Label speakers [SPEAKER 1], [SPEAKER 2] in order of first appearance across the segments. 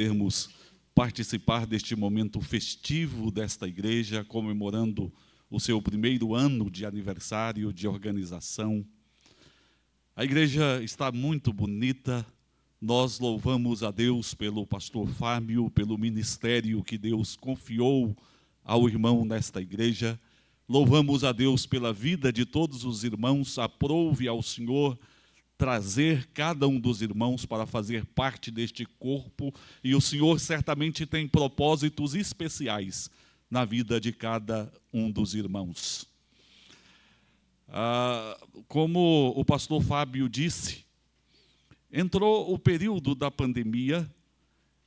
[SPEAKER 1] podermos participar deste momento festivo desta igreja, comemorando o seu primeiro ano de aniversário de organização. A igreja está muito bonita. Nós louvamos a Deus pelo pastor Fábio, pelo ministério que Deus confiou ao irmão nesta igreja. Louvamos a Deus pela vida de todos os irmãos. Aprove ao Senhor trazer cada um dos irmãos para fazer parte deste corpo, e o Senhor certamente tem propósitos especiais na vida de cada um dos irmãos. Como o pastor Fábio disse, entrou o período da pandemia,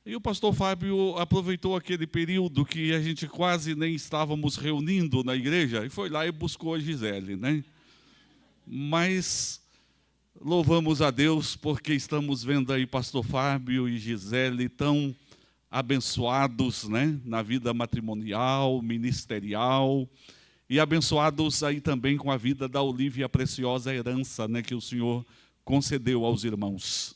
[SPEAKER 1] e o pastor Fábio aproveitou aquele período que a gente quase nem estávamos reunindo na igreja, e foi lá e buscou a Gisele, né? Mas louvamos a Deus porque estamos vendo aí pastor Fábio e Gisele tão abençoados, né, na vida matrimonial, ministerial, e abençoados aí também com a vida da Olívia, a preciosa herança, né, que o Senhor concedeu aos irmãos.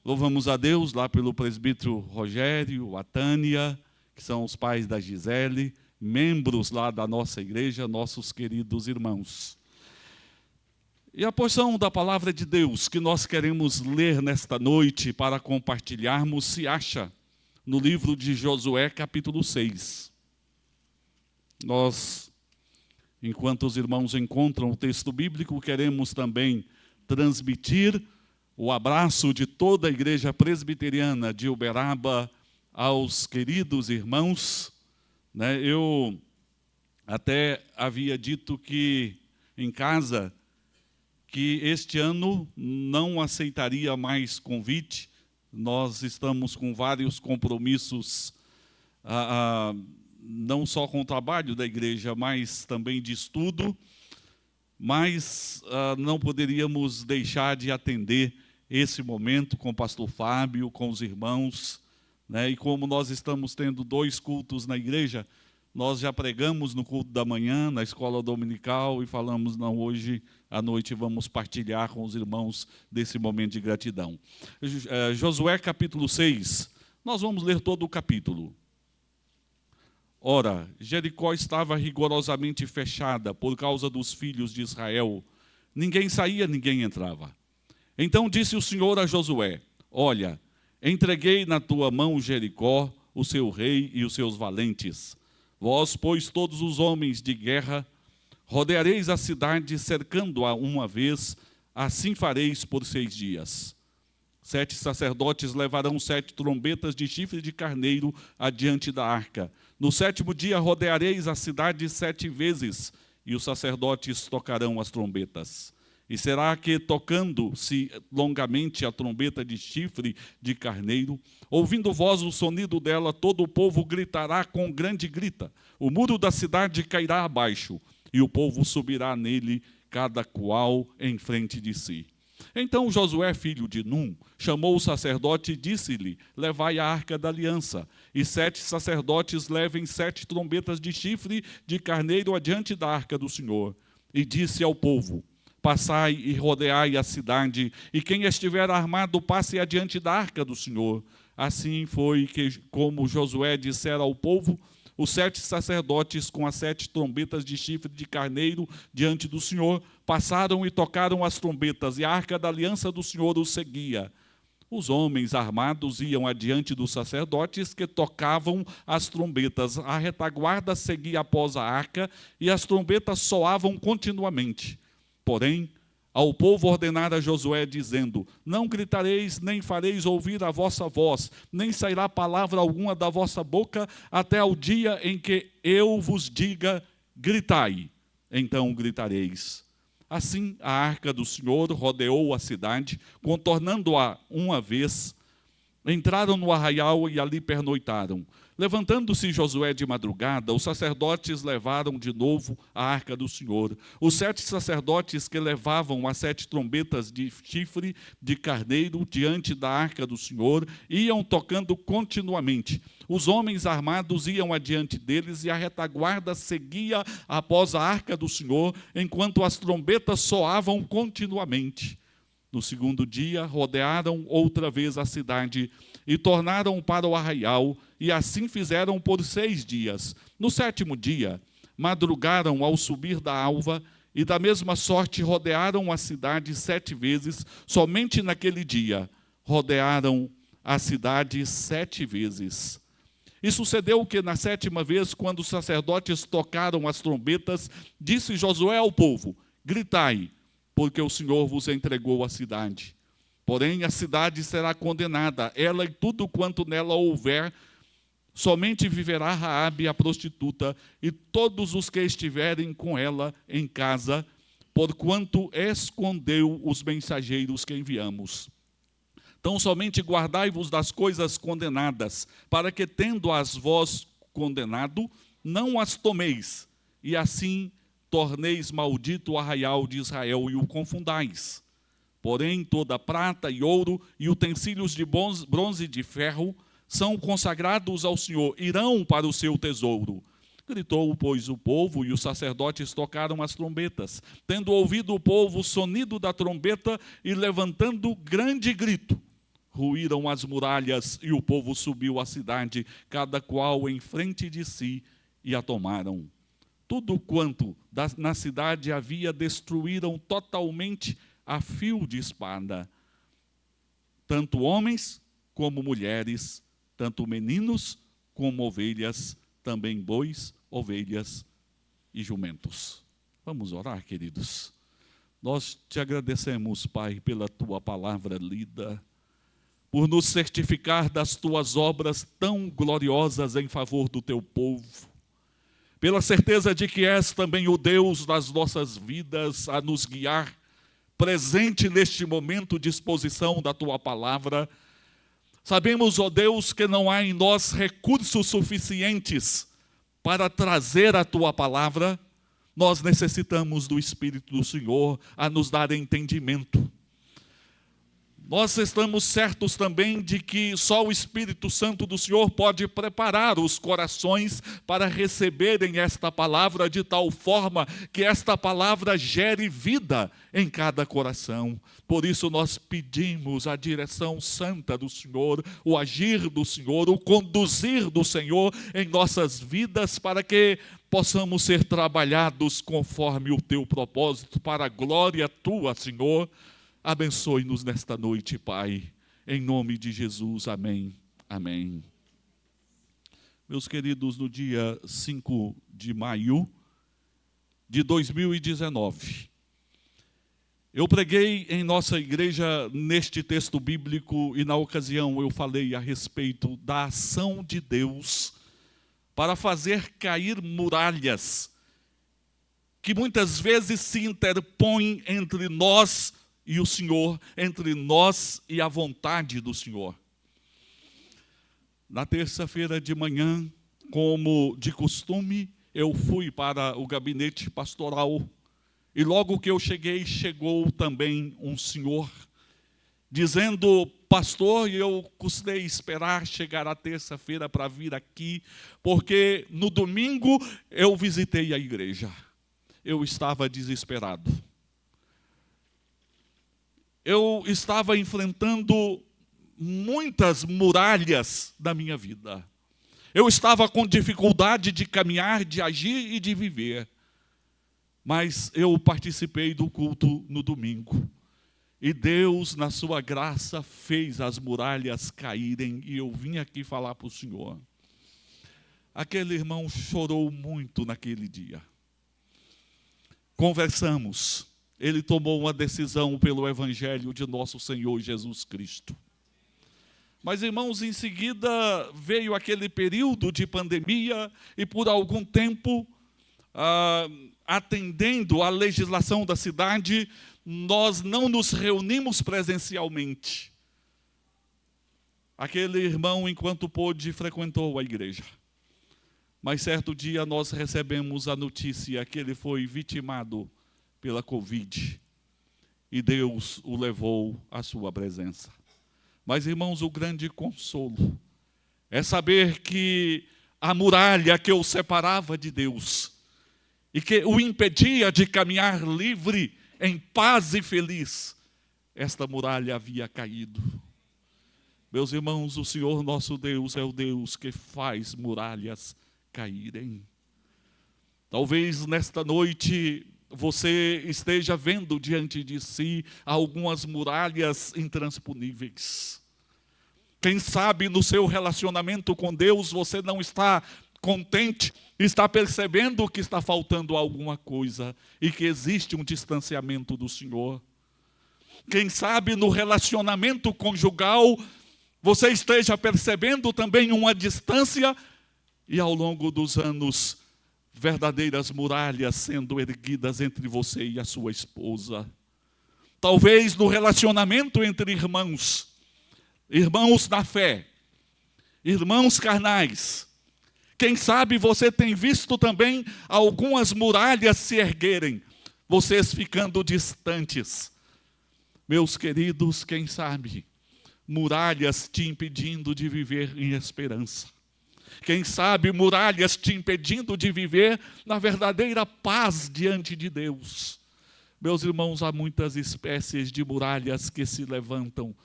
[SPEAKER 1] Louvamos a Deus lá pelo presbítero Rogério, a Tânia, que são os pais da Gisele, membros lá da nossa igreja, nossos queridos irmãos. E a porção da palavra de Deus que nós queremos ler nesta noite para compartilharmos se acha no livro de Josué, capítulo 6. Nós, enquanto os irmãos encontram o texto bíblico, queremos também transmitir o abraço de toda a igreja presbiteriana de Uberaba aos queridos irmãos, né? Eu até havia dito que em casa que este ano não aceitaria mais convite. Nós estamos com vários compromissos, não só com o trabalho da igreja, mas também de estudo, mas não poderíamos deixar de atender esse momento com o pastor Fábio, com os irmãos, né? E como nós estamos tendo 2 cultos na igreja, nós já pregamos no culto da manhã, na escola dominical, e falamos, não, hoje à noite vamos partilhar com os irmãos desse momento de gratidão. Josué capítulo 6, nós vamos ler todo o capítulo. Ora, Jericó estava rigorosamente fechada por causa dos filhos de Israel. Ninguém saía, ninguém entrava. Então disse o Senhor a Josué: olha, entreguei na tua mão Jericó, o seu rei e os seus valentes. Vós, pois, todos os homens de guerra, rodeareis a cidade, cercando-a uma vez, assim fareis por 6 dias. 7 sacerdotes levarão 7 trombetas de chifre de carneiro adiante da arca. No 7º dia rodeareis a cidade 7 vezes, e os sacerdotes tocarão as trombetas. E será que, tocando-se longamente a trombeta de chifre de carneiro, ouvindo vós o sonido dela, todo o povo gritará com grande grita. O muro da cidade cairá abaixo, e o povo subirá nele, cada qual em frente de si. Então Josué, filho de Num, chamou o sacerdote e disse-lhe: levai a arca da aliança, e 7 sacerdotes levem 7 trombetas de chifre de carneiro adiante da arca do Senhor. E disse ao povo: passai e rodeai a cidade, e quem estiver armado passe adiante da arca do Senhor. Assim foi que, como Josué dissera ao povo, os 7 sacerdotes com as 7 trombetas de chifre de carneiro diante do Senhor passaram e tocaram as trombetas, e a arca da aliança do Senhor os seguia. Os homens armados iam adiante dos sacerdotes que tocavam as trombetas. A retaguarda seguia após a arca, e as trombetas soavam continuamente. Porém, ao povo ordenara Josué, dizendo: não gritareis, nem fareis ouvir a vossa voz, nem sairá palavra alguma da vossa boca, até ao dia em que eu vos diga: gritai, então gritareis. Assim a arca do Senhor rodeou a cidade, contornando-a uma vez. Entraram no arraial e ali pernoitaram. Levantando-se Josué de madrugada, os sacerdotes levaram de novo a arca do Senhor. Os 7 sacerdotes que levavam as 7 trombetas de chifre de carneiro diante da arca do Senhor iam tocando continuamente. Os homens armados iam adiante deles, e a retaguarda seguia após a arca do Senhor, enquanto as trombetas soavam continuamente. No 2º dia, rodearam outra vez a cidade, e tornaram para o arraial, e assim fizeram por 6 dias. No 7º dia, madrugaram ao subir da alva, e da mesma sorte rodearam a cidade 7 vezes. Somente naquele dia rodearam a cidade 7 vezes. E sucedeu que na 7ª vez, quando os sacerdotes tocaram as trombetas, disse Josué ao povo: gritai, porque o Senhor vos entregou a cidade. Porém, a cidade será condenada, ela e tudo quanto nela houver. Somente viverá Raabe, a prostituta, e todos os que estiverem com ela em casa, porquanto escondeu os mensageiros que enviamos. Então, somente guardai-vos das coisas condenadas, para que, tendo-as vós condenado, não as tomeis, e assim torneis maldito o arraial de Israel e o confundais. Porém, toda prata e ouro e utensílios de bronze e de ferro são consagrados ao Senhor, irão para o seu tesouro. Gritou, pois, o povo, e os sacerdotes tocaram as trombetas. Tendo ouvido o povo o sonido da trombeta e levantando grande grito, ruíram as muralhas e o povo subiu à cidade, cada qual em frente de si, e a tomaram. Tudo quanto na cidade havia destruíram totalmente a fio de espada. Tanto homens como mulheres, tanto meninos como ovelhas, também bois, ovelhas e jumentos. Vamos orar, queridos. Nós te agradecemos, Pai, pela tua palavra lida, por nos certificar das tuas obras tão gloriosas em favor do teu povo, pela certeza de que és também o Deus das nossas vidas a nos guiar, presente neste momento de exposição da tua palavra. Sabemos, ó Deus, que não há em nós recursos suficientes para trazer a tua palavra. Nós necessitamos do Espírito do Senhor a nos dar entendimento. Nós estamos certos também de que só o Espírito Santo do Senhor pode preparar os corações para receberem esta palavra de tal forma que esta palavra gere vida em cada coração. Por isso nós pedimos a direção santa do Senhor, o agir do Senhor, o conduzir do Senhor em nossas vidas para que possamos ser trabalhados conforme o teu propósito, para a glória tua, Senhor. Abençoe-nos nesta noite, Pai, em nome de Jesus, amém, amém. Meus queridos, no dia 5 de maio de 2019, eu preguei em nossa igreja neste texto bíblico e na ocasião eu falei a respeito da ação de Deus para fazer cair muralhas que muitas vezes se interpõem entre nós e o Senhor, entre nós e a vontade do Senhor. Na terça-feira de manhã, como de costume, eu fui para o gabinete pastoral e logo que eu cheguei, chegou também um senhor dizendo: pastor, eu custei esperar chegar a terça-feira para vir aqui, porque no domingo eu visitei a igreja. Eu estava desesperado. Eu estava enfrentando muitas muralhas da minha vida. Eu estava com dificuldade de caminhar, de agir e de viver. Mas eu participei do culto no domingo. E Deus, na sua graça, fez as muralhas caírem. E eu vim aqui falar para o Senhor. Aquele irmão chorou muito naquele dia. Conversamos. Ele tomou uma decisão pelo Evangelho de nosso Senhor Jesus Cristo. Mas, irmãos, em seguida veio aquele período de pandemia e por algum tempo, atendendo à legislação da cidade, nós não nos reunimos presencialmente. Aquele irmão, enquanto pôde, frequentou a igreja. Mas certo dia nós recebemos a notícia que ele foi vitimado pela Covid, e Deus o levou à sua presença. Mas, irmãos, o grande consolo é saber que a muralha que o separava de Deus e que o impedia de caminhar livre, em paz e feliz, esta muralha havia caído. Meus irmãos, o Senhor nosso Deus é o Deus que faz muralhas caírem. Talvez nesta noite você esteja vendo diante de si algumas muralhas intransponíveis. Quem sabe no seu relacionamento com Deus você não está contente, está percebendo que está faltando alguma coisa e que existe um distanciamento do Senhor. Quem sabe no relacionamento conjugal você esteja percebendo também uma distância e ao longo dos anos verdadeiras muralhas sendo erguidas entre você e a sua esposa. Talvez no relacionamento entre irmãos, irmãos na fé, irmãos carnais. Quem sabe você tem visto também algumas muralhas se erguerem, vocês ficando distantes. Meus queridos, quem sabe, muralhas te impedindo de viver em esperança. Quem sabe, muralhas te impedindo de viver na verdadeira paz diante de Deus. Meus irmãos, há muitas espécies de muralhas que se levantam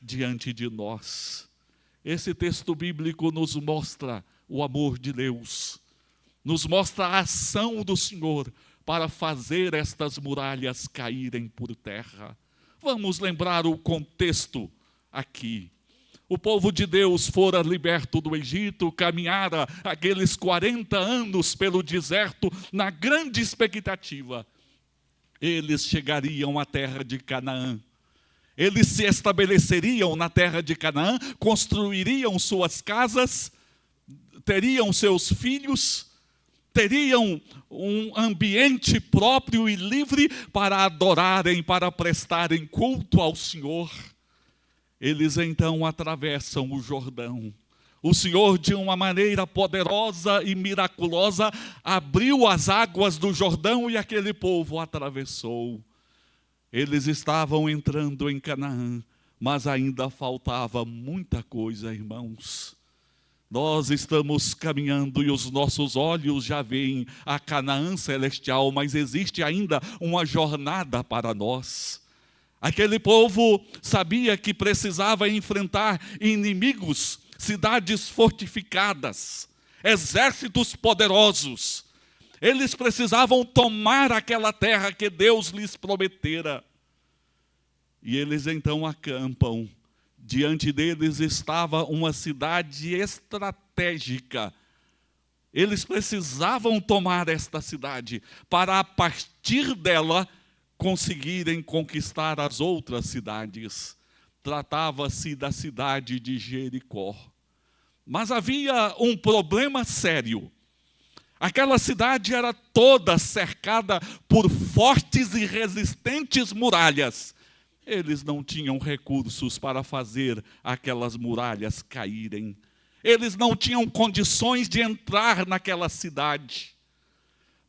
[SPEAKER 1] diante de nós. Esse texto bíblico nos mostra o amor de Deus, nos mostra a ação do Senhor para fazer estas muralhas caírem por terra. Vamos lembrar o contexto aqui. O povo de Deus fora liberto do Egito, caminhara aqueles 40 anos pelo deserto na grande expectativa. Eles chegariam à terra de Canaã. Eles se estabeleceriam na terra de Canaã, construiriam suas casas, teriam seus filhos, teriam um ambiente próprio e livre para adorarem, para prestarem culto ao Senhor. Eles então atravessam o Jordão. O Senhor, de uma maneira poderosa e miraculosa, abriu as águas do Jordão e aquele povo atravessou. Eles estavam entrando em Canaã, mas ainda faltava muita coisa, irmãos. Nós estamos caminhando e os nossos olhos já veem a Canaã celestial, mas existe ainda uma jornada para nós. Aquele povo sabia que precisava enfrentar inimigos, cidades fortificadas, exércitos poderosos. Eles precisavam tomar aquela terra que Deus lhes prometera. E eles então acampam. Diante deles estava uma cidade estratégica. Eles precisavam tomar esta cidade para, a partir dela, conseguirem conquistar as outras cidades. Tratava-se da cidade de Jericó. Mas havia um problema sério. Aquela cidade era toda cercada por fortes e resistentes muralhas. Eles não tinham recursos para fazer aquelas muralhas caírem. Eles não tinham condições de entrar naquela cidade.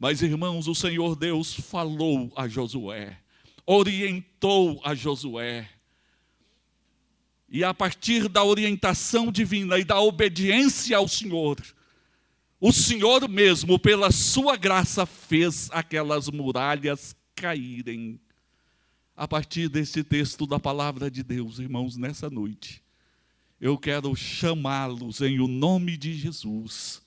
[SPEAKER 1] Mas, irmãos, o Senhor Deus falou a Josué, orientou a Josué. E a partir da orientação divina e da obediência ao Senhor, o Senhor mesmo, pela sua graça, fez aquelas muralhas caírem. A partir desse texto da palavra de Deus, irmãos, nessa noite, eu quero chamá-los em o nome de Jesus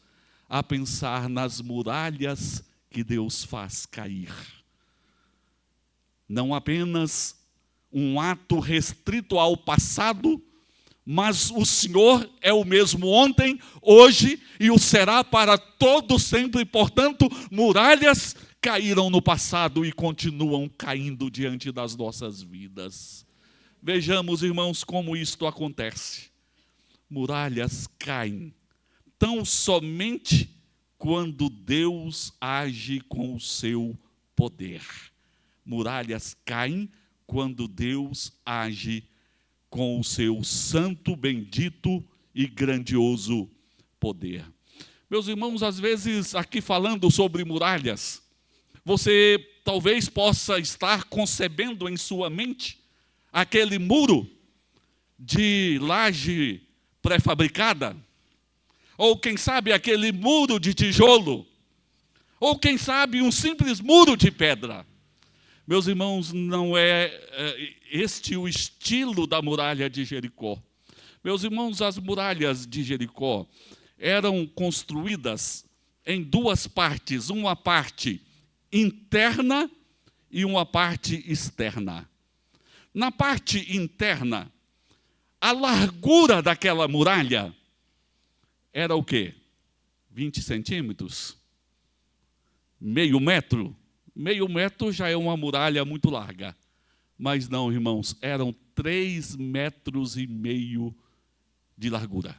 [SPEAKER 1] a pensar nas muralhas que Deus faz cair. Não apenas um ato restrito ao passado, mas o Senhor é o mesmo ontem, hoje e o será para todo sempre. Portanto, muralhas caíram no passado e continuam caindo diante das nossas vidas. Vejamos, irmãos, como isto acontece. Muralhas caem tão somente quando Deus age com o seu poder. Muralhas caem quando Deus age com o seu santo, bendito e grandioso poder. Meus irmãos, às vezes aqui falando sobre muralhas, você talvez possa estar concebendo em sua mente aquele muro de laje pré-fabricada, ou quem sabe aquele muro de tijolo, ou quem sabe um simples muro de pedra. Meus irmãos, não é este o estilo da muralha de Jericó. Meus irmãos, as muralhas de Jericó eram construídas em duas partes, uma parte interna e uma parte externa. Na parte interna, a largura daquela muralha era o quê? 20 centímetros? Meio metro? Meio metro já é uma muralha muito larga. Mas não, irmãos, eram 3,5 metros de largura.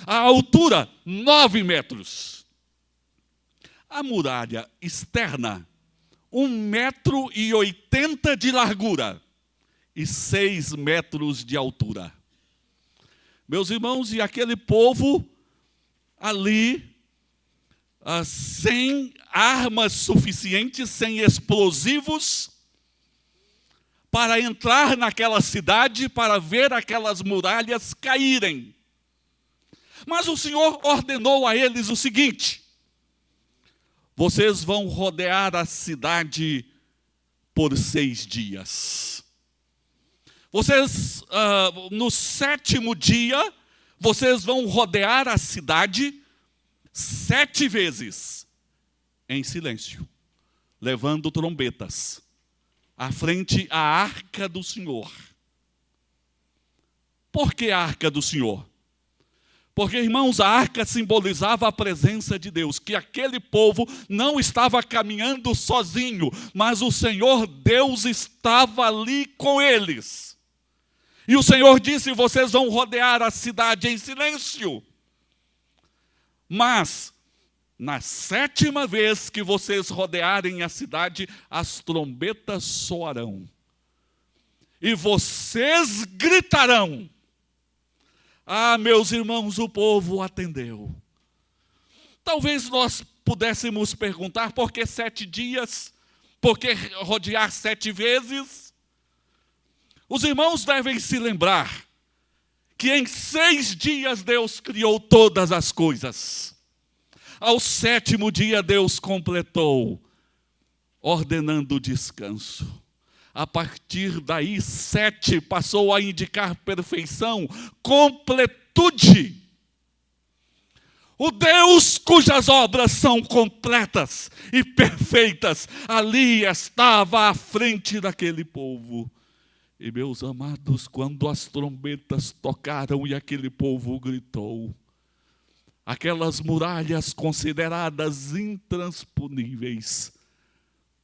[SPEAKER 1] A altura, 9 metros. A muralha externa, 1,80 m de largura e 6 metros de altura. Meus irmãos, e aquele povo ali, sem armas suficientes, sem explosivos, para entrar naquela cidade, para ver aquelas muralhas caírem. Mas o Senhor ordenou a eles o seguinte: vocês vão rodear a cidade por 6 dias. Vocês, no 7º dia, vocês vão rodear a cidade 7 vezes, em silêncio, levando trombetas, à frente a arca do Senhor. Por que a arca do Senhor? Porque, irmãos, a arca simbolizava a presença de Deus, que aquele povo não estava caminhando sozinho, mas o Senhor Deus estava ali com eles. E o Senhor disse: vocês vão rodear a cidade em silêncio. Mas, na 7ª vez que vocês rodearem a cidade, as trombetas soarão. E vocês gritarão. Ah, meus irmãos, o povo atendeu. Talvez nós pudéssemos perguntar: por que 7 dias? Por que rodear 7 vezes? Os irmãos devem se lembrar que em 6 dias Deus criou todas as coisas. Ao 7º dia Deus completou, ordenando o descanso. A partir daí, 7 passou a indicar perfeição, completude. O Deus cujas obras são completas e perfeitas, ali estava à frente daquele povo. E, meus amados, quando as trombetas tocaram e aquele povo gritou, aquelas muralhas consideradas intransponíveis,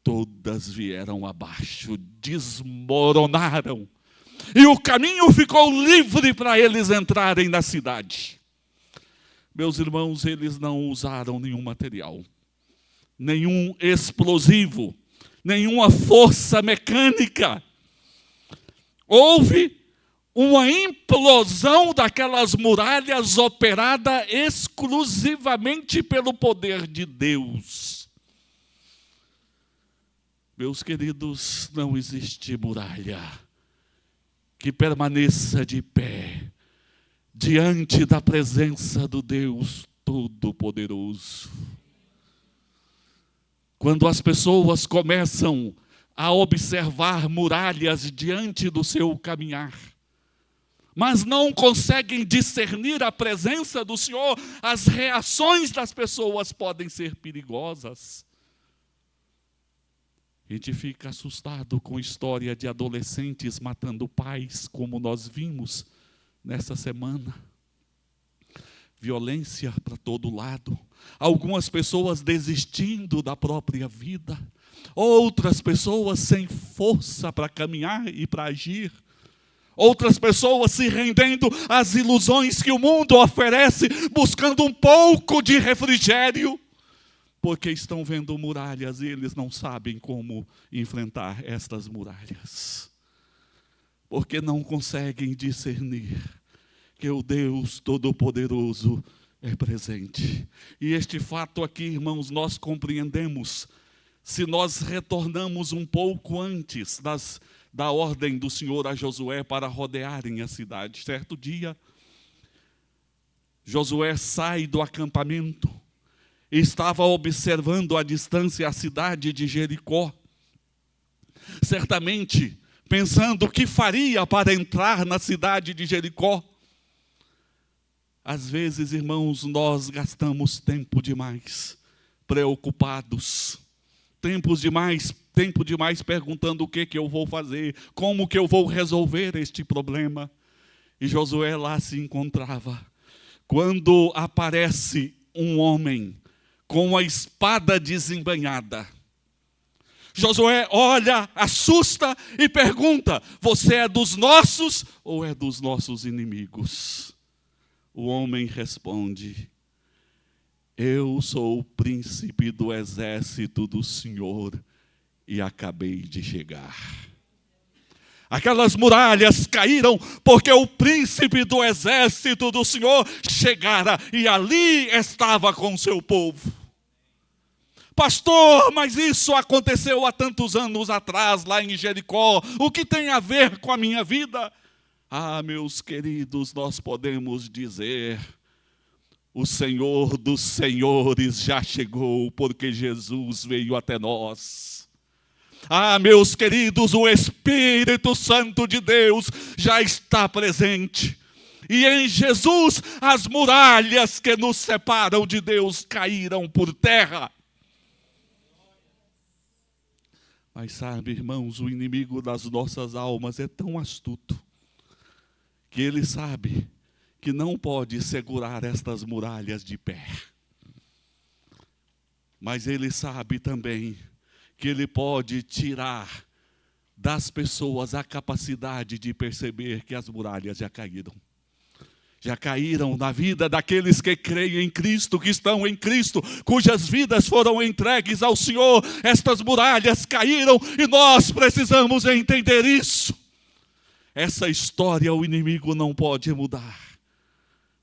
[SPEAKER 1] todas vieram abaixo, desmoronaram. E o caminho ficou livre para eles entrarem na cidade. Meus irmãos, eles não usaram nenhum material, nenhum explosivo, nenhuma força mecânica. Houve uma implosão daquelas muralhas operada exclusivamente pelo poder de Deus. Meus queridos, não existe muralha que permaneça de pé diante da presença do Deus Todo-Poderoso. Quando as pessoas começam a observar muralhas diante do seu caminhar, mas não conseguem discernir a presença do Senhor, as reações das pessoas podem ser perigosas. A gente fica assustado com a história de adolescentes matando pais, como nós vimos nessa semana. Violência para todo lado. Algumas pessoas desistindo da própria vida. Outras pessoas sem força para caminhar e para agir. Outras pessoas se rendendo às ilusões que o mundo oferece, buscando um pouco de refrigério, porque estão vendo muralhas e eles não sabem como enfrentar estas muralhas. Porque não conseguem discernir que o Deus Todo-Poderoso é presente. E este fato aqui, irmãos, nós compreendemos se nós retornamos um pouco antes da ordem do Senhor a Josué para rodearem a cidade. Certo dia, Josué sai do acampamento e estava observando à distância a cidade de Jericó. Certamente pensando o que faria para entrar na cidade de Jericó. Às vezes, irmãos, nós gastamos tempo demais preocupados, tempo demais perguntando o que eu vou fazer, como que eu vou resolver este problema. E Josué lá se encontrava, quando aparece um homem com a espada desembainhada. Josué olha, assusta e pergunta: você é dos nossos ou é dos nossos inimigos? O homem responde: eu sou o príncipe do exército do Senhor e acabei de chegar. Aquelas muralhas caíram porque o príncipe do exército do Senhor chegara e ali estava com seu povo. Pastor, mas isso aconteceu há tantos anos atrás, lá em Jericó. O que tem a ver com a minha vida? Ah, meus queridos, nós podemos dizer: o Senhor dos senhores já chegou, porque Jesus veio até nós. Ah, meus queridos, o Espírito Santo de Deus já está presente. E em Jesus, as muralhas que nos separam de Deus caíram por terra. Mas sabe, irmãos, o inimigo das nossas almas é tão astuto, que ele sabe que não pode segurar estas muralhas de pé. Mas ele sabe também que ele pode tirar das pessoas a capacidade de perceber que as muralhas já caíram. Já caíram na vida daqueles que creem em Cristo, que estão em Cristo, cujas vidas foram entregues ao Senhor. Estas muralhas caíram e nós precisamos entender isso. Essa história o inimigo não pode mudar,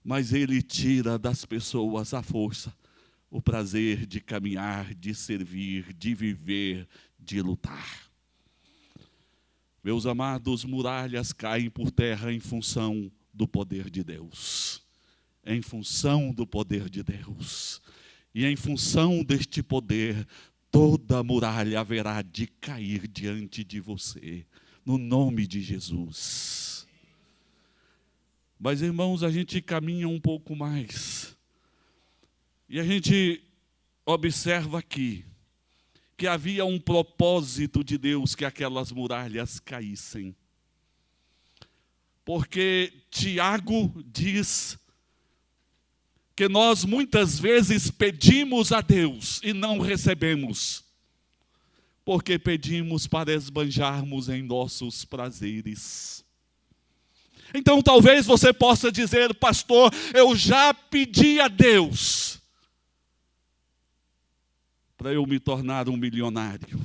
[SPEAKER 1] mas ele tira das pessoas a força, o prazer de caminhar, de servir, de viver, de lutar. Meus amados, muralhas caem por terra em função do poder de Deus. Em função do poder de Deus. E em função deste poder, toda muralha haverá de cair diante de você, no nome de Jesus. Mas, irmãos, a gente caminha um pouco mais. E a gente observa aqui que havia um propósito de Deus que aquelas muralhas caíssem. Porque Tiago diz que nós muitas vezes pedimos a Deus e não recebemos, porque pedimos para esbanjarmos em nossos prazeres. Então talvez você possa dizer: pastor, eu já pedi a Deus para eu me tornar um milionário.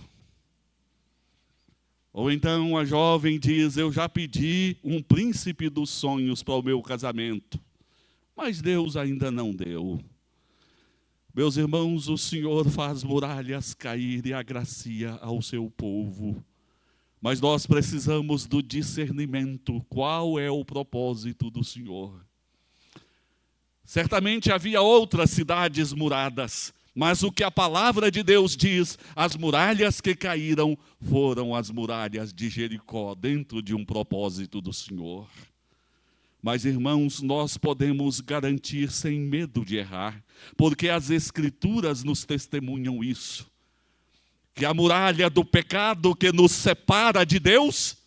[SPEAKER 1] Ou então a jovem diz: eu já pedi um príncipe dos sonhos para o meu casamento, mas Deus ainda não deu. Meus irmãos, o Senhor faz muralhas cair e agracia ao seu povo. Mas nós precisamos do discernimento. Qual é o propósito do Senhor? Certamente havia outras cidades muradas, mas o que a palavra de Deus diz, as muralhas que caíram foram as muralhas de Jericó, dentro de um propósito do Senhor. Mas, irmãos, nós podemos garantir sem medo de errar, porque as Escrituras nos testemunham isso, que a muralha do pecado que nos separa de Deus,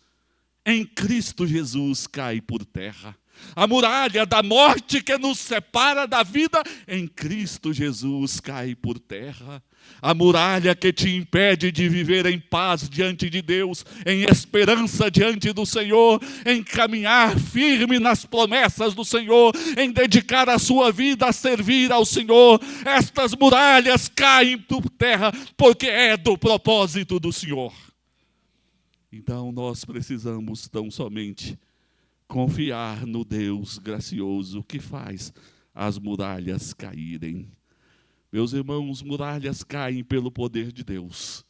[SPEAKER 1] em Cristo Jesus cai por terra. A muralha da morte que nos separa da vida, em Cristo Jesus cai por terra. A muralha que te impede de viver em paz diante de Deus, em esperança diante do Senhor, em caminhar firme nas promessas do Senhor, em dedicar a sua vida a servir ao Senhor. Estas muralhas caem por terra porque é do propósito do Senhor. Então nós precisamos tão somente confiar no Deus gracioso que faz as muralhas caírem. Meus irmãos, muralhas caem pelo poder de Deus,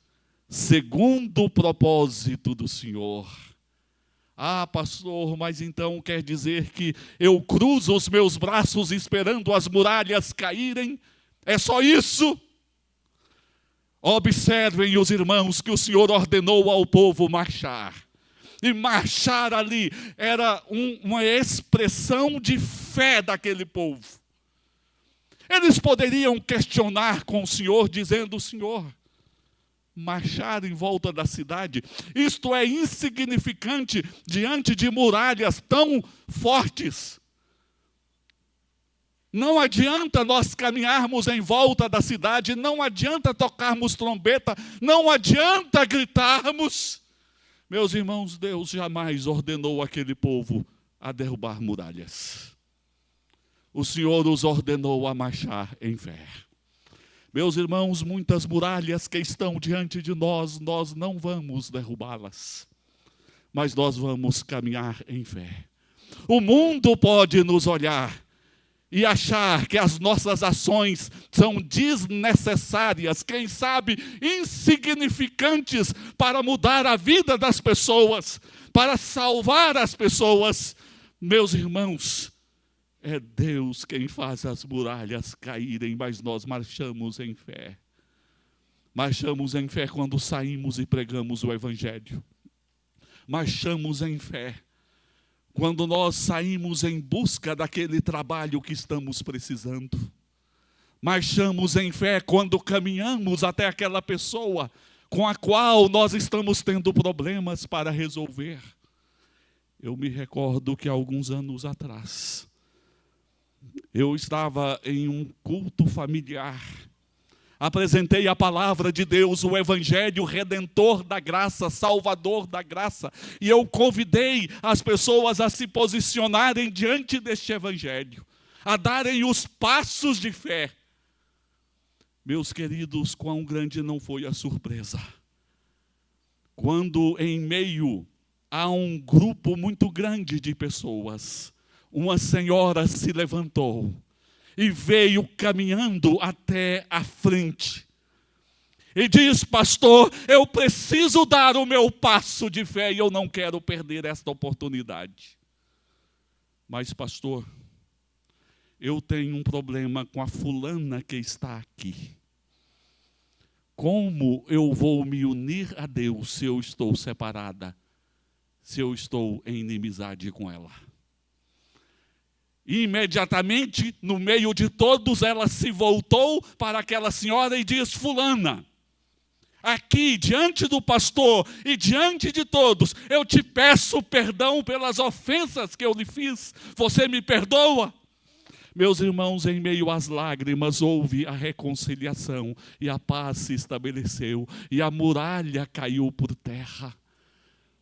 [SPEAKER 1] segundo o propósito do Senhor. Ah, pastor, mas então quer dizer que eu cruzo os meus braços esperando as muralhas caírem? É só isso? Observem os irmãos que o Senhor ordenou ao povo marchar. e marchar ali era uma expressão de fé daquele povo. Eles poderiam questionar com o Senhor, dizendo: Senhor, marchar em volta da cidade, isto é insignificante diante de muralhas tão fortes. Não adianta nós caminharmos em volta da cidade, não adianta tocarmos trombeta, não adianta gritarmos. Meus irmãos, Deus jamais ordenou aquele povo a derrubar muralhas. O Senhor os ordenou a marchar em fé. Meus irmãos, muitas muralhas que estão diante de nós, nós não vamos derrubá-las, mas nós vamos caminhar em fé. O mundo pode nos olhar e achar que as nossas ações são desnecessárias, quem sabe insignificantes para mudar a vida das pessoas, para salvar as pessoas. Meus irmãos, é Deus quem faz as muralhas caírem, mas nós marchamos em fé. Marchamos em fé quando saímos e pregamos o Evangelho. Marchamos em fé quando nós saímos em busca daquele trabalho que estamos precisando. Marchamos em fé quando caminhamos até aquela pessoa com a qual nós estamos tendo problemas para resolver. Eu me recordo que há alguns anos atrás, eu estava em um culto familiar. Apresentei a palavra de Deus, o Evangelho redentor da graça, salvador da graça. E eu convidei as pessoas a se posicionarem diante deste Evangelho, a darem os passos de fé. Meus queridos, quão grande não foi a surpresa, quando em meio a um grupo muito grande de pessoas, uma senhora se levantou e veio caminhando até a frente. E diz: pastor, eu preciso dar o meu passo de fé e eu não quero perder esta oportunidade. Mas pastor, eu tenho um problema com a fulana que está aqui. Como eu vou me unir a Deus se eu estou separada, se eu estou em inimizade com ela? E imediatamente, no meio de todos, ela se voltou para aquela senhora e diz: fulana, aqui diante do pastor e diante de todos, eu te peço perdão pelas ofensas que eu lhe fiz. Você me perdoa? Meus irmãos, em meio às lágrimas houve a reconciliação e a paz se estabeleceu e a muralha caiu por terra.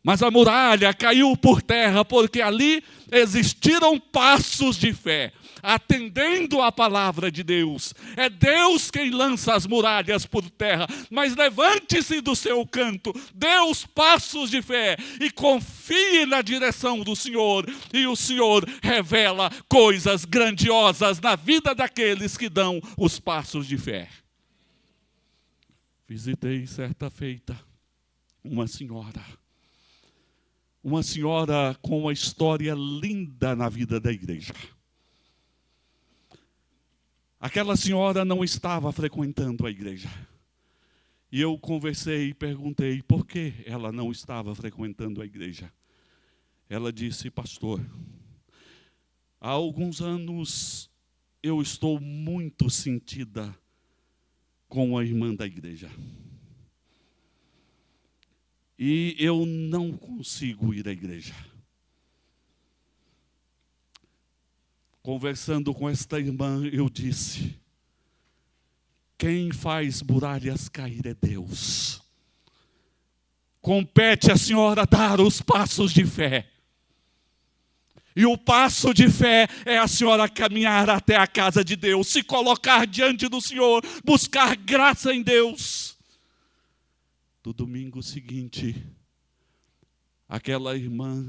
[SPEAKER 1] Mas a muralha caiu por terra porque ali existiram passos de fé, atendendo à palavra de Deus. É Deus quem lança as muralhas por terra, mas levante-se do seu canto, dê os passos de fé e confie na direção do Senhor. E o Senhor revela coisas grandiosas na vida daqueles que dão os passos de fé. Visitei certa feita uma senhora com uma história linda na vida da igreja. Aquela senhora não estava frequentando a igreja. E eu conversei e perguntei por que ela não estava frequentando a igreja. Ela disse: pastor, há alguns anos eu estou muito sentida com a irmã da igreja. E eu não consigo ir à igreja. Conversando com esta irmã, eu disse: quem faz muralhas cair é Deus. Compete a senhora dar os passos de fé. E o passo de fé é a senhora caminhar até a casa de Deus, se colocar diante do Senhor, buscar graça em Deus. No domingo seguinte, aquela irmã,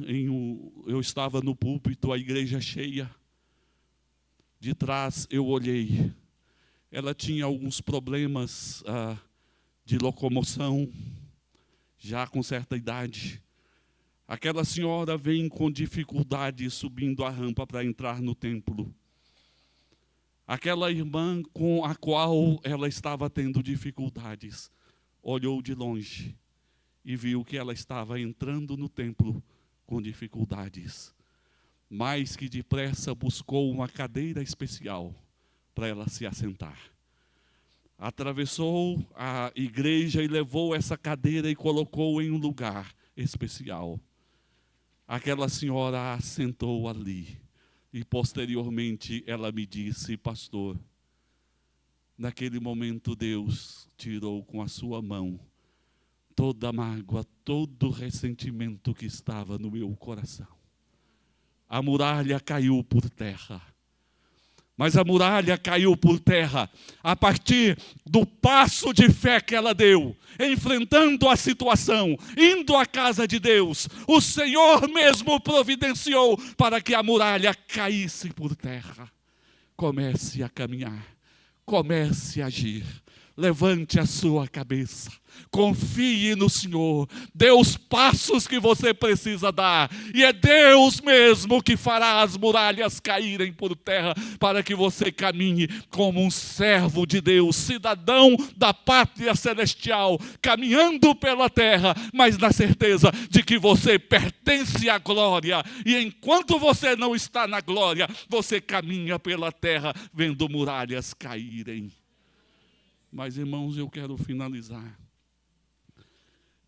[SPEAKER 1] eu estava no púlpito, a igreja cheia. De trás eu olhei, ela tinha alguns problemas de locomoção, já com certa idade. Aquela senhora vem com dificuldade subindo a rampa para entrar no templo. Aquela irmã com a qual ela estava tendo dificuldades, olhou de longe e viu que ela estava entrando no templo com dificuldades. Mais que depressa buscou uma cadeira especial para ela se assentar. Atravessou a igreja e levou essa cadeira e colocou em um lugar especial. Aquela senhora a sentou ali. E posteriormente ela me disse: pastor, naquele momento Deus tirou com a sua mão toda a mágoa, todo o ressentimento que estava no meu coração. A muralha caiu por terra. Mas a muralha caiu por terra a partir do passo de fé que ela deu, enfrentando a situação, indo à casa de Deus. O Senhor mesmo providenciou para que a muralha caísse por terra. Comece a caminhar, comece a agir. Levante a sua cabeça, confie no Senhor, dê os passos que você precisa dar, e é Deus mesmo que fará as muralhas caírem por terra, para que você caminhe como um servo de Deus, cidadão da pátria celestial, caminhando pela terra, mas na certeza de que você pertence à glória, e enquanto você não está na glória, você caminha pela terra, vendo muralhas caírem. Mas, irmãos, eu quero finalizar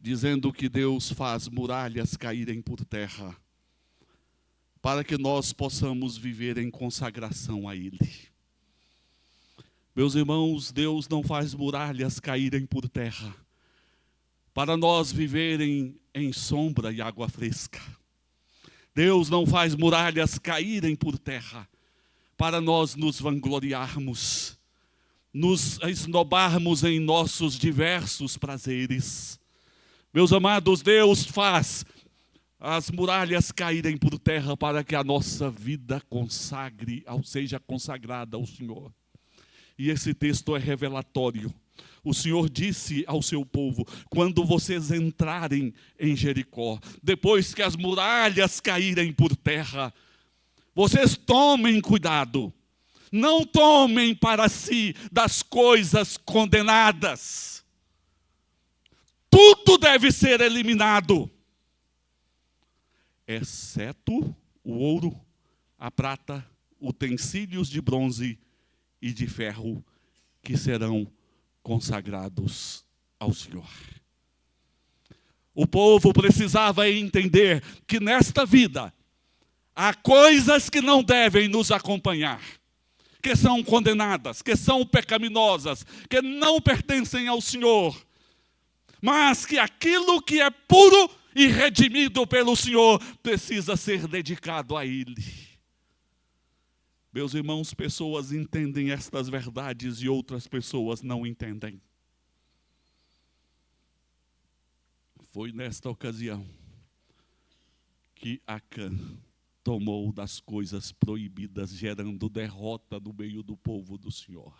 [SPEAKER 1] dizendo que Deus faz muralhas caírem por terra para que nós possamos viver em consagração a Ele. Meus irmãos, Deus não faz muralhas caírem por terra para nós viverem em sombra e água fresca. Deus não faz muralhas caírem por terra para nós nos vangloriarmos, nos esnobarmos em nossos diversos prazeres. Meus amados, Deus faz as muralhas caírem por terra para que a nossa vida seja consagrada ao Senhor. E esse texto é revelatório. O Senhor disse ao seu povo: quando vocês entrarem em Jericó, depois que as muralhas caírem por terra, vocês tomem cuidado. Não tomem para si das coisas condenadas. Tudo deve ser eliminado, exceto o ouro, a prata, utensílios de bronze e de ferro, que serão consagrados ao Senhor. O povo precisava entender que nesta vida há coisas que não devem nos acompanhar, que são condenadas, que são pecaminosas, que não pertencem ao Senhor, mas que aquilo que é puro e redimido pelo Senhor precisa ser dedicado a Ele. Meus irmãos, pessoas entendem estas verdades e outras pessoas não entendem. Foi nesta ocasião que Acã tomou das coisas proibidas, gerando derrota no meio do povo do Senhor.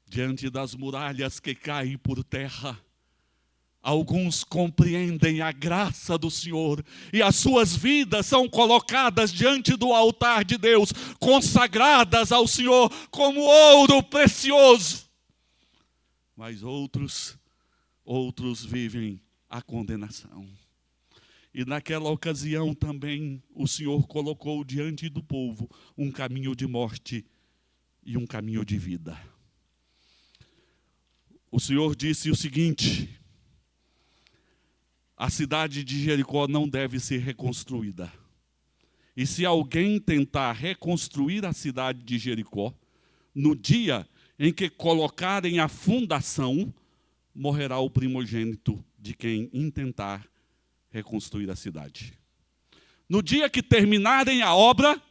[SPEAKER 1] Diante das muralhas que caem por terra, alguns compreendem a graça do Senhor e as suas vidas são colocadas diante do altar de Deus, consagradas ao Senhor como ouro precioso. Mas outros vivem a condenação. E naquela ocasião também o Senhor colocou diante do povo um caminho de morte e um caminho de vida. O Senhor disse o seguinte: a cidade de Jericó não deve ser reconstruída. E se alguém tentar reconstruir a cidade de Jericó, no dia em que colocarem a fundação, morrerá o primogênito de quem intentar reconstruir a cidade. No dia que terminarem a obra,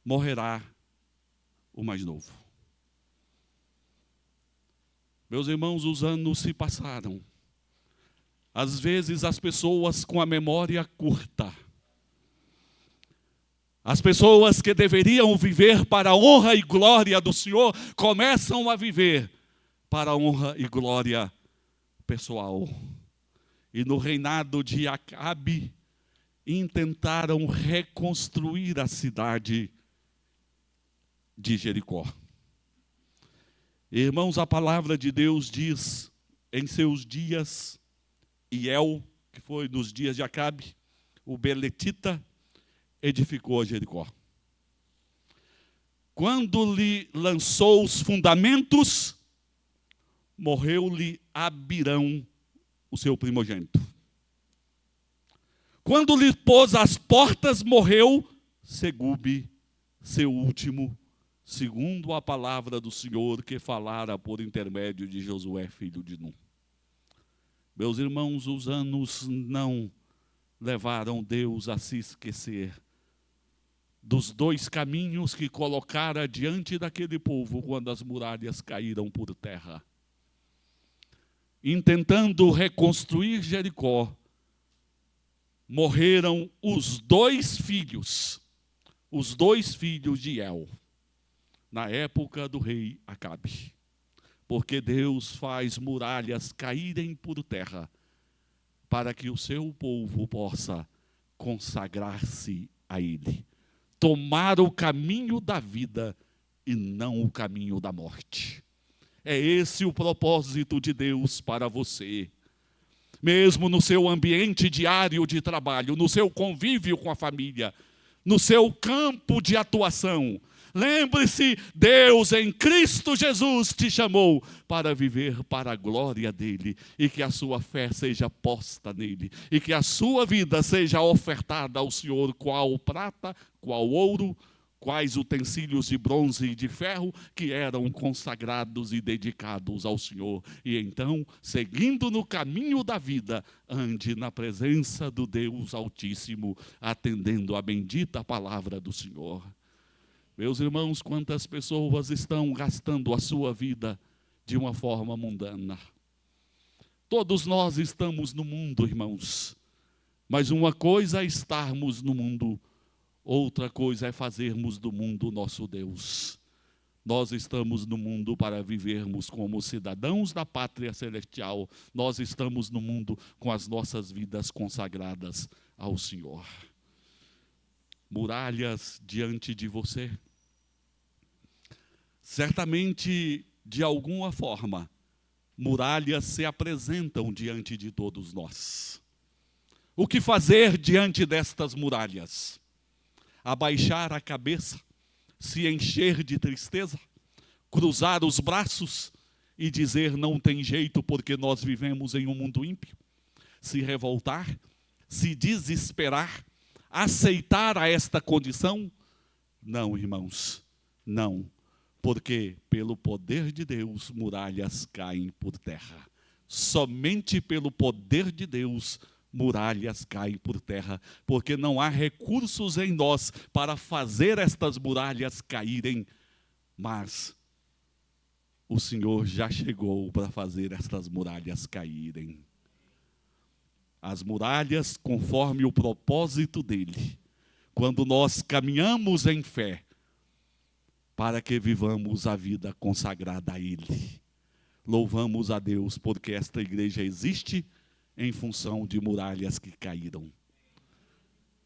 [SPEAKER 1] morrerá o mais novo. Meus irmãos, os anos se passaram. Às vezes as pessoas com a memória curta, as pessoas que deveriam viver para a honra e glória do Senhor, começam a viver para a honra e glória pessoal. E no reinado de Acabe, intentaram reconstruir a cidade de Jericó. Irmãos, a palavra de Deus diz em seus dias, Hiel, que foi nos dias de Acabe, o beletita, edificou a Jericó. Quando lhe lançou os fundamentos, morreu-lhe Abirão, o seu primogênito. Quando lhe pôs as portas, morreu Segube, seu último, segundo a palavra do Senhor que falara por intermédio de Josué, filho de Num. Meus irmãos, os anos não levaram Deus a se esquecer dos dois caminhos que colocara diante daquele povo quando as muralhas caíram por terra. Intentando reconstruir Jericó, morreram os dois filhos de Hiel, na época do rei Acabe. Porque Deus faz muralhas caírem por terra, para que o seu povo possa consagrar-se a Ele. Tomar o caminho da vida e não o caminho da morte. É esse o propósito de Deus para você. Mesmo no seu ambiente diário de trabalho, no seu convívio com a família, no seu campo de atuação, lembre-se, Deus em Cristo Jesus te chamou para viver para a glória dEle, e que a sua fé seja posta nele, e que a sua vida seja ofertada ao Senhor, qual prata, qual ouro, quais utensílios de bronze e de ferro que eram consagrados e dedicados ao Senhor. E então, seguindo no caminho da vida, ande na presença do Deus Altíssimo, atendendo a bendita palavra do Senhor. Meus irmãos, quantas pessoas estão gastando a sua vida de uma forma mundana? Todos nós estamos no mundo, irmãos. Mas uma coisa é estarmos no mundo, outra coisa é fazermos do mundo nosso Deus. Nós estamos no mundo para vivermos como cidadãos da pátria celestial. Nós estamos no mundo com as nossas vidas consagradas ao Senhor. Muralhas diante de você. Certamente, de alguma forma, muralhas se apresentam diante de todos nós. O que fazer diante destas muralhas? Abaixar a cabeça, se encher de tristeza, cruzar os braços e dizer não tem jeito porque nós vivemos em um mundo ímpio? Se revoltar, se desesperar, aceitar a esta condição? Não, irmãos, não. Porque pelo poder de Deus, muralhas caem por terra. Somente pelo poder de Deus, muralhas caem por terra. Porque não há recursos em nós para fazer estas muralhas caírem. Mas o Senhor já chegou para fazer estas muralhas caírem. As muralhas conforme o propósito dEle. Quando nós caminhamos em fé, para que vivamos a vida consagrada a Ele. Louvamos a Deus porque esta igreja existe em função de muralhas que caíram.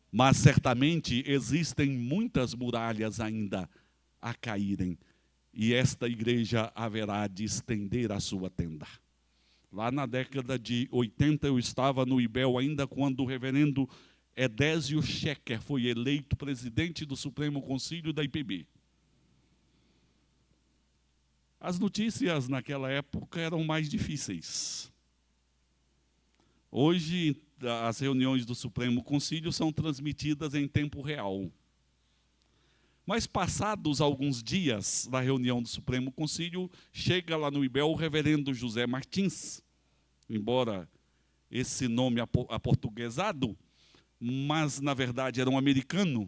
[SPEAKER 1] Mas certamente existem muitas muralhas ainda a caírem, e esta igreja haverá de estender a sua tenda. Lá na década de 80 eu estava no IBEL ainda quando o reverendo Edésio Schecker foi eleito presidente do Supremo Concílio da IPB. As notícias naquela época eram mais difíceis. Hoje, as reuniões do Supremo Concílio são transmitidas em tempo real. Mas passados alguns dias da reunião do Supremo Concílio, chega lá no IBEL o reverendo José Martins, embora esse nome aportuguesado, mas na verdade era um americano.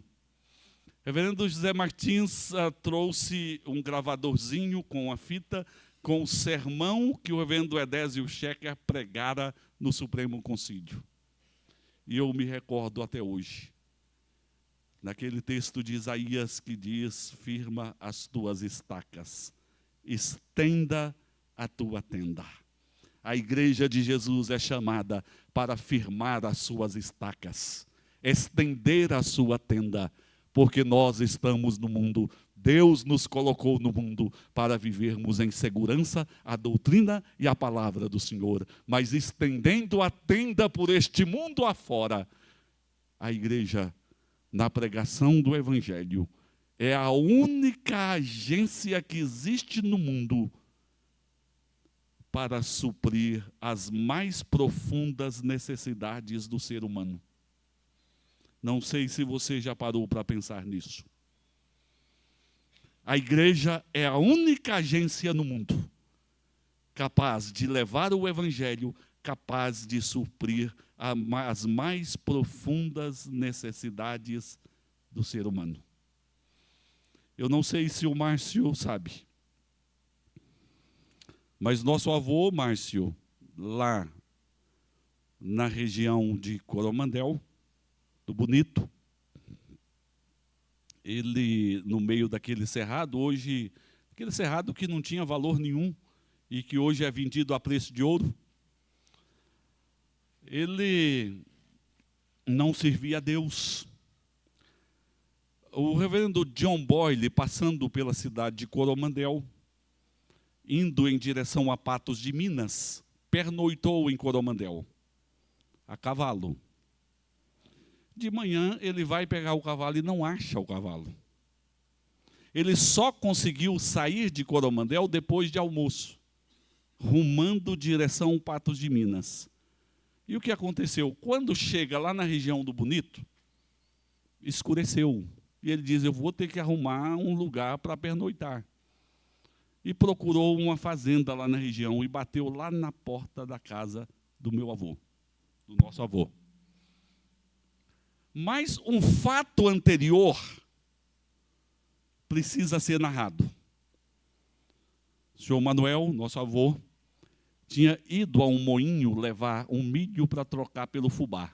[SPEAKER 1] Reverendo José Martins trouxe um gravadorzinho com a fita, com o sermão que o reverendo Edésio Schecker pregara no Supremo Concílio. E eu me recordo até hoje, naquele texto de Isaías que diz, firma as tuas estacas, estenda a tua tenda. A igreja de Jesus é chamada para firmar as suas estacas, estender a sua tenda, porque nós estamos no mundo Deus nos colocou no mundo para vivermos em segurança a doutrina e a palavra do Senhor, mas estendendo a tenda por este mundo afora, a igreja, na pregação do Evangelho, é a única agência que existe no mundo para suprir as mais profundas necessidades do ser humano. Não sei se você já parou para pensar nisso. A igreja é a única agência no mundo capaz de levar o Evangelho, capaz de suprir as mais profundas necessidades do ser humano. Eu não sei se o Márcio sabe, mas nosso avô Márcio, lá na região de Coromandel, do Bonito, ele, no meio daquele cerrado, hoje, aquele cerrado que não tinha valor nenhum e que hoje é vendido a preço de ouro, ele não servia a Deus. O reverendo John Boyle, passando pela cidade de Coromandel, indo em direção a Patos de Minas, pernoitou em Coromandel, a cavalo. De manhã ele vai pegar o cavalo e não acha o cavalo. Ele só conseguiu sair de Coromandel depois de almoço, rumando direção Patos de Minas. E o que aconteceu? Quando chega lá na região do Bonito, escureceu. E ele diz, eu vou ter que arrumar um lugar para pernoitar. E procurou uma fazenda lá na região e bateu lá na porta da casa do meu avô, do nosso avô. Mas um fato anterior precisa ser narrado. O senhor Manuel, nosso avô, tinha ido a um moinho levar um milho para trocar pelo fubá.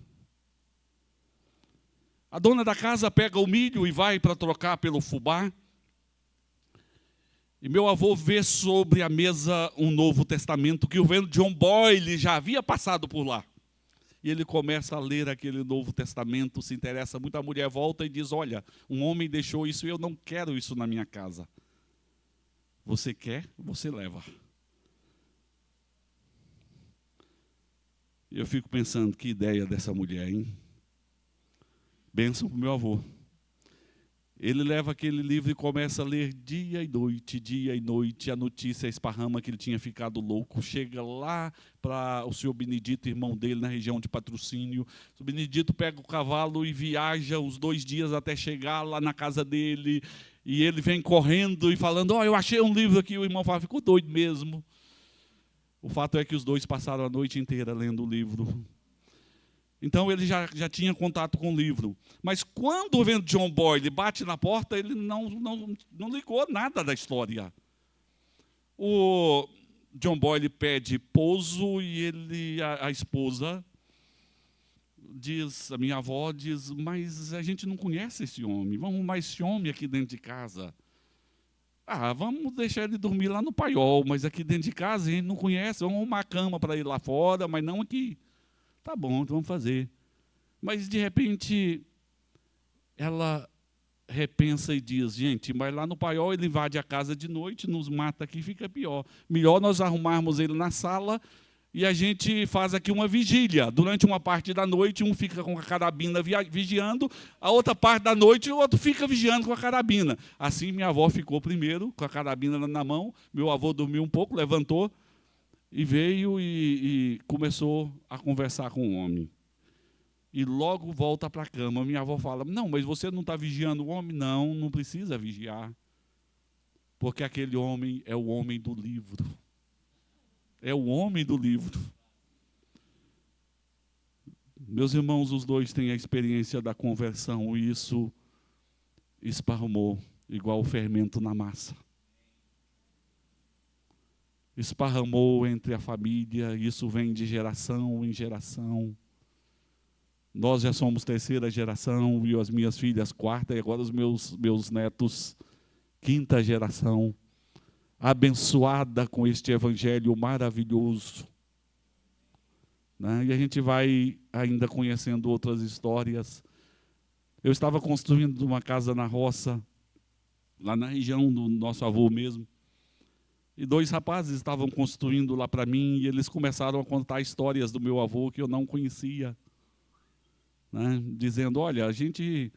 [SPEAKER 1] A dona da casa pega o milho e vai para trocar pelo fubá. E meu avô vê sobre a mesa um Novo Testamento que o reverendo John Boyle já havia passado por lá. E ele começa a ler aquele Novo Testamento, se interessa muito. A mulher volta e diz, olha, um homem deixou isso e eu não quero isso na minha casa. Você quer? Você leva. Eu fico pensando, que ideia dessa mulher, hein? Bênção para o meu avô. Ele leva aquele livro e começa a ler dia e noite, a notícia esparrama que ele tinha ficado louco. Chega lá para o senhor Benedito, irmão dele, na região de Patrocínio. O Benedito pega o cavalo e viaja uns 2 dias até chegar lá na casa dele. E ele vem correndo e falando, eu achei um livro aqui. O irmão fala, ficou doido mesmo. O fato é que os dois passaram a noite inteira lendo o livro. Então ele já tinha contato com o livro. Mas quando o reverendo John Boyle bate na porta, ele não ligou nada da história. O John Boyle pede pouso e a esposa diz, a minha avó diz, mas a gente não conhece esse homem, vamos arrumar esse homem aqui dentro de casa. Vamos deixar ele dormir lá no paiol, mas aqui dentro de casa a gente não conhece, vamos arrumar a cama para ir lá fora, mas não aqui. Tá bom, então vamos fazer. Mas, de repente, ela repensa e diz, gente, mas lá no paiol ele invade a casa de noite, nos mata aqui, fica pior. Melhor nós arrumarmos ele na sala e a gente faz aqui uma vigília. Durante uma parte da noite, um fica com a carabina vigiando, a outra parte da noite, o outro fica vigiando com a carabina. Assim, minha avó ficou primeiro, com a carabina na mão, meu avô dormiu um pouco, levantou, e veio e começou a conversar com o homem. E logo volta para a cama. Minha avó fala, não, mas você não está vigiando o homem? Não, não precisa vigiar. Porque aquele homem é o homem do livro. É o homem do livro. Meus irmãos, os dois têm a experiência da conversão e isso esparramou igual o fermento na massa. Esparramou entre a família, isso vem de geração em geração. Nós já somos 3ª geração, e as minhas filhas 4ª, e agora os meus netos 5ª geração, abençoada com este evangelho maravilhoso. Né? E a gente vai ainda conhecendo outras histórias. Eu estava construindo uma casa na roça, lá na região do nosso avô mesmo. E 2 rapazes estavam construindo lá para mim e eles começaram a contar histórias do meu avô que eu não conhecia, né? Dizendo, olha, a gente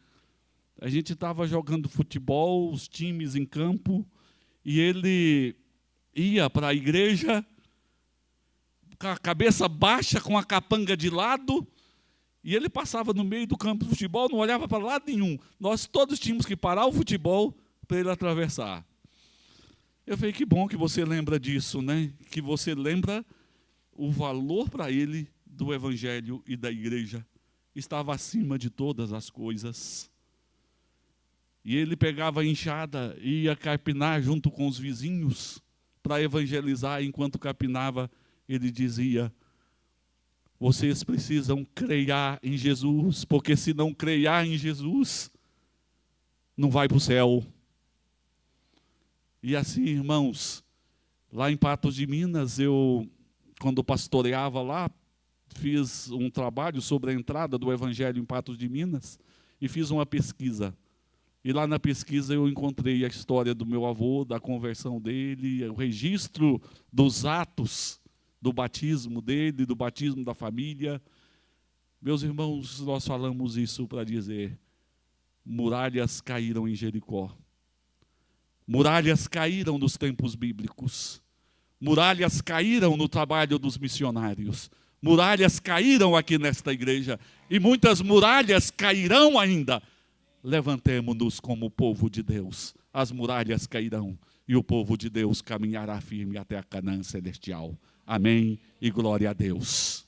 [SPEAKER 1] estava jogando futebol, os times em campo, e ele ia para a igreja com a cabeça baixa, com a capanga de lado, e ele passava no meio do campo de futebol, não olhava para lado nenhum. Nós todos tínhamos que parar o futebol para ele atravessar. Eu falei, que bom que você lembra disso, né? Que você lembra o valor para ele do evangelho e da igreja. Estava acima de todas as coisas. E ele pegava a enxada e ia capinar junto com os vizinhos para evangelizar. Enquanto capinava, ele dizia, vocês precisam crer em Jesus, porque se não crer em Jesus, não vai para o céu. E assim, irmãos, lá em Patos de Minas, eu, quando pastoreava lá, fiz um trabalho sobre a entrada do Evangelho em Patos de Minas e fiz uma pesquisa. E lá na pesquisa eu encontrei a história do meu avô, da conversão dele, o registro dos atos do batismo dele, do batismo da família. Meus irmãos, nós falamos isso para dizer, muralhas caíram em Jericó. Muralhas caíram nos tempos bíblicos. Muralhas caíram no trabalho dos missionários. Muralhas caíram aqui nesta igreja. E muitas muralhas cairão ainda. Levantemo-nos como povo de Deus. As muralhas cairão. E o povo de Deus caminhará firme até a Canaã celestial. Amém e glória a Deus.